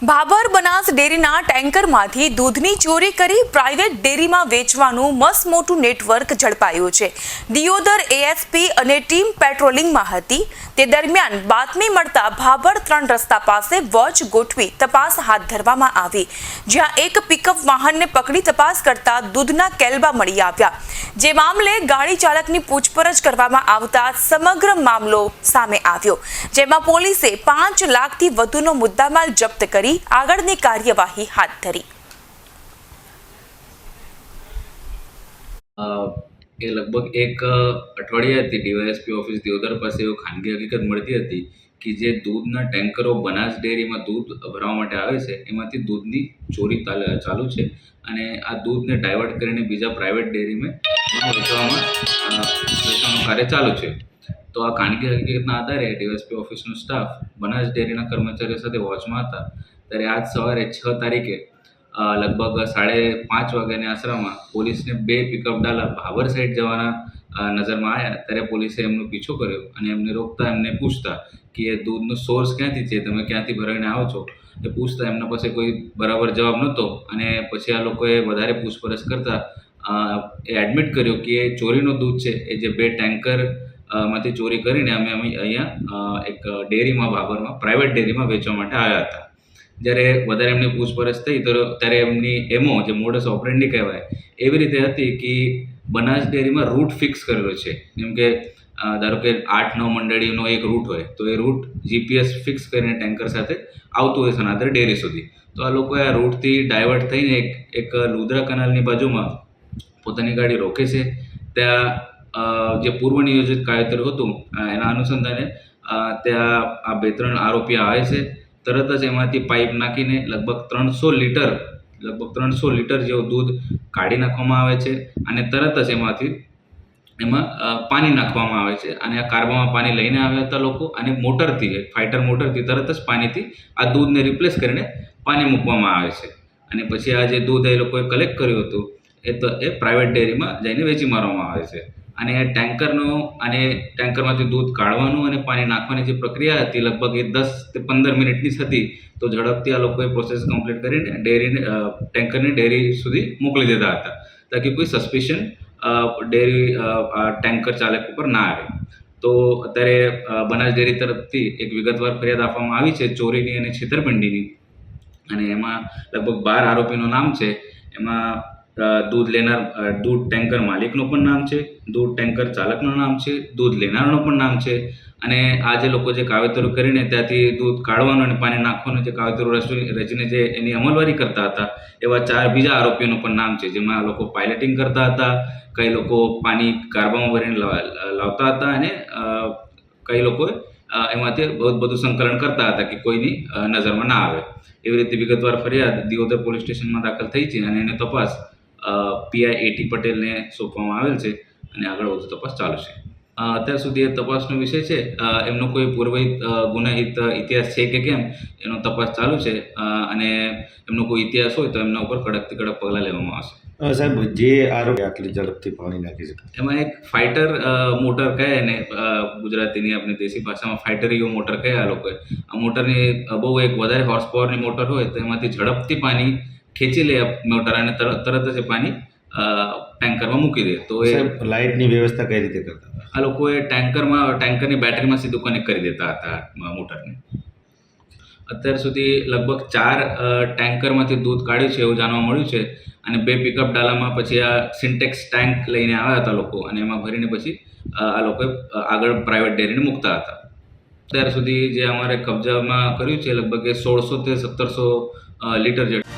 ભાભર બનાસ ડેરીના ટેન્કરમાંથી દૂધની ચોરી કરી પ્રાઇવેટ ડેરીમાં વેચવાનું મસ્ત મોટું નેટવર્ક ઝડપાયું છે। દિયોદર એએસપી અને ટીમ પેટ્રોલિંગમાં હતી તે દરમિયાન બાતમી મળતા ભાભર 3 રસ્તા પાસે વોચ ગોઠવી તપાસ હાથ ધરવામાં આવી, જ્યાં એક પિકઅપ વાહનને પકડી તપાસ કરતા દૂધના કેલબા મળી આવ્યા, જે મામલે ગાડી ચાલકની પૂછપરછ કરવામાં આવતા સમગ્ર મામલો સામે આવ્યો, જેમાં પોલીસે 5 લાખથી વધુનો મુદ્દામાલ જપ્ત કરી આગળની કાર્યવાહી હાથ ધરી। એ લગભગ એક અઠવાડિયાથી ડીવાયએસપી ઓફિસ દિયોદર પાસે એવો ખાનગી હકીકત મળતી હતી કે જે દૂધના ટેન્કરો બનાસ ડેરીમાં દૂધ ભરવા માટે આવે છે એમાંથી દૂધની ચોરી ચાલુ છે અને આ દૂધને ડાયવર્ટ કરીને બીજા પ્રાઇવેટ ડેરીમાં વેચવાનું કાર્ય ચાલુ છે। તો આ ખાનગી હકીકતના આધારે ડીવાયએસપી ઓફિસનો સ્ટાફ બનાસ ડેરીના કર્મચારીઓ સાથે વોચમાં હતા, ત્યારે આજ સવારે 6 તારીખે લગભગ 5:30 વાગ્યાની આસરામાં પોલીસને 2 પિકઅપ ડાલા ભાભર સાઈડ જવાના નજરમાં આવ્યા, ત્યારે પોલીસે એમનો પીછો કર્યો અને એમને રોકતા એમને પૂછતા કે એ દૂધનો સોર્સ ક્યાંથી છે, તમે ક્યાંથી ભરાઈને આવો છો, એ પૂછતા એમના પાસે કોઈ બરાબર જવાબ નહોતો અને પછી આ લોકોએ વધારે પૂછપરછ કરતા એ એડમિટ કર્યો કે એ ચોરીનો દૂધ છે, એ જે 2 ટેન્કર માંથી ચોરી કરીને અમે અહીંયા એક ડેરીમાં ભાભરમાં પ્રાઇવેટ ડેરીમાં વેચવા માટે આવ્યા હતા। જ્યારે વધારે એમની પૂછપરછ થઈ ત્યારે એમની એમો જે મોડસ ઓપરેન્ડી કહેવાય એવી રીતે હતી કે બનાસ ડેરીમાં રૂટ ફિક્સ કરેલો છે, જેમ કે ધારો કે 8-9 મંડળીનો એક રૂટ હોય તો એ રૂટ જીપીએસ ફિક્સ કરીને ટેન્કર સાથે આવતું હોય સનાતર ડેરી સુધી, તો આ લોકોએ આ રૂટથી ડાયવર્ટ થઈને એક લુદ્રા કેનાલની બાજુમાં પોતાની ગાડી રોકે છે। ત્યાં જે પૂર્વ નિયોજિત કાયદેસર હતું એના અનુસંધાને ત્યાં આ 2-3 આરોપી આવે છે, તરત જ એમાંથી પાઇપ નાખીને લગભગ 300 લીટર જેવું દૂધ કાઢી નાખવામાં આવે છે અને તરત જ એમાં પાણી નાખવામાં આવે છે અને આ કાર્બામાં પાણી લઈને આવ્યા હતા લોકો અને મોટરથી ફાઇટર મોટરથી તરત જ પાણીથી આ દૂધને રિપ્લેસ કરીને પાણી મૂકવામાં આવે છે અને પછી આ જે દૂધ એ લોકોએ કલેક્ટ કર્યું હતું એ પ્રાઇવેટ ડેરીમાં જઈને વેચી મારવામાં આવે છે અને ટેન્કરમાંથી દૂધ કાઢવાનું અને પાણી નાખવાની જે પ્રક્રિયા હતી લગભગ એ 10-15 મિનિટની જ હતી, તો ઝડપથી આ લોકોએ પ્રોસેસ કમ્પ્લીટ કરીને ટેન્કરને ડેરી સુધી મોકલી દીધા હતા, તાકી કોઈ સસ્પિશન ટેન્કર ચાલક ઉપર ના આવે। તો અત્યારે બનાસ ડેરી તરફથી એક વિગતવાર ફરિયાદ આપવામાં આવી છે ચોરીની અને છેતરપિંડીની, અને એમાં લગભગ 12 આરોપીનું નામ છે। એમાં દૂધ ટેન્કર માલિકનું પણ નામ છે, દૂધ ટેન્કર ચાલકનું નામ છે, દૂધ લેનારનું પણ નામ છે અને આ જે લોકો જે કાવતરું કરીને ત્યાંથી દૂધ કાઢવાનું અને પાણી નાખવાનું જે કાવતરું રચીને જે એની અમલવારી કરતા હતા એવા 4 બીજા આરોપીઓનું પણ નામ છે, જેમાં લોકો પાયલટિંગ કરતા હતા, કઈ લોકો પાણી કાર્બામાં ભરીને લાવતા હતા અને કઈ લોકો એમાંથી બધું સંકલન કરતા હતા કે કોઈની નજરમાં ના આવે। એવી રીતે વિગતવાર ફરિયાદ દિયોદર પોલીસ સ્ટેશનમાં દાખલ થઈ છે અને એની તપાસ પીઆઈ એટી પટેલને સોંપવામાં આવેલ છે અને આગળ વધુ તપાસ ચાલુ છે। અત્યાર સુધી એ તપાસનો વિષય છે, એમનો કોઈ પૂર્વહિત ગુનાહિત ઇતિહાસ છે કે કેમ એનો તપાસ ચાલુ છે અને એમનો કોઈ ઇતિહાસ હોય તો એમના ઉપર કડકથી કડક પગલાં લેવામાં આવશે। સાહેબ, જે આરોપી આટલી ઝડપથી પાણી નાખી શકે એમાં એક ફાઇટર મોટર કહે ને ગુજરાતીની આપણી દેશી ભાષામાં ફાઇટરીઓ મોટર કહે આ લોકોએ, આ મોટરની બહુ એક વધારે હોર્સ પાવરની મોટર હોય તો એમાંથી ઝડપથી પાણી ખેંચી લે મોટર અને તરત જ પાણી ટેન્કરમાં મૂકી દે। તો એ લાઇટની વ્યવસ્થા કઈ રીતે કરતા હતા? આ લોકોએ ટેન્કરની બેટરીમાં સીધું કનેક્ટ કરી દેતા હતા મોટરને। અત્યાર સુધી લગભગ 4 ટેન્કરમાંથી દૂધ કાઢ્યું છે એવું જાણવા મળ્યું છે અને 2 પિકઅપ ડાલામાં પછી આ સિન્ટેક્સ ટેન્ક લઈને આવ્યા હતા લોકો અને એમાં ભરીને પછી આ લોકોએ આગળ પ્રાઇવેટ ડેરીને મૂકતા હતા। અત્યાર સુધી જે અમારે કબજામાં કર્યું છે લગભગ 1600 થી 1700 લીટર જેટલું